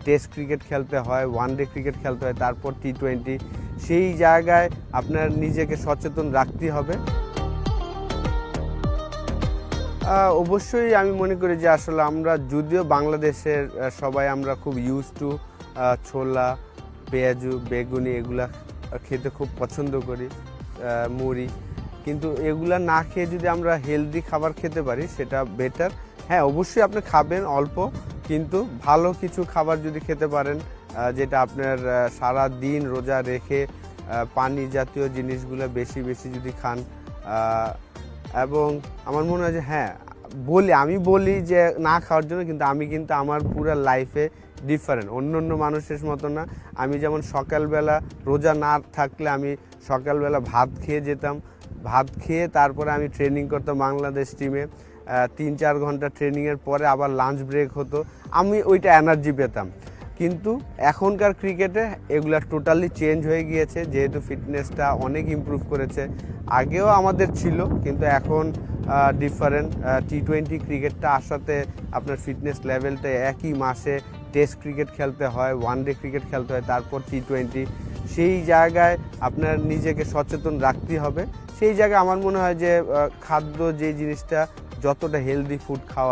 Test cricket খেলতে হয়, one day cricket খেলতে হয়, তারপর টি20। সেই জায়গায় আপনার নিজেকে সচেতন রাখতে হবে। অবশ্যই আমি মনে করি যে আসলে আমরা যদিও বাংলাদেশের সবাই আমরা খুব ইউজ টু ছোলা, পেঁয়াজু, বেগুনি এগুলা খেতে খুব পছন্দ করি, মুড়ি, কিন্তু এগুলা না খেয়ে যদি আমরা হেলদি খাবার খেতে পারি সেটা বেটার। হ্যাঁ, অবশ্যই আপনি খাবেন অল্প, কিন্তু ভালো কিছু খাবার যদি খেতে পারেন, যেটা আপনার সারা দিন রোজা রেখে পানি জাতীয় জিনিসগুলো বেশি বেশি যদি খান, এবং আমার মনে হয় যে হ্যাঁ, আমি বলি যে না খাওয়ার জন্য, কিন্তু আমি কিন্তু আমার পুরো লাইফে ডিফারেন্ট, অন্য অন্য মানুষের মতো না। আমি যেমন সকালবেলা রোজা না থাকলে আমি সকালবেলা ভাত খেয়ে যেতাম, ভাত খেয়ে তারপরে আমি ট্রেনিং করতাম বাংলাদেশ টিমে, 3-4 ঘন্টা ট্রেনিংয়ের পরে আবার লাঞ্চ ব্রেক হতো, আমি ওইটা এনার্জি পেতাম। কিন্তু এখনকার ক্রিকেটে এগুলা টোটালি চেঞ্জ হয়ে গিয়েছে, যেহেতু ফিটনেসটা অনেক ইমপ্রুভ করেছে। আগেও আমাদের ছিল, কিন্তু এখন ডিফারেন্ট। টি20 ক্রিকেটটা আসাতে আপনার ফিটনেস লেভেলটা একই মাসে টেস্ট ক্রিকেট খেলতে হয়, ওয়ানডে ক্রিকেট খেলতে হয়, তারপর টি20। সেই জায়গায় আপনার নিজেকে সচেতন রাখতে হবে। সেই জায়গায় আমার মনে হয় যে খাদ্য যে জিনিসটা, যতটা হেলদি ফুড খাওয়া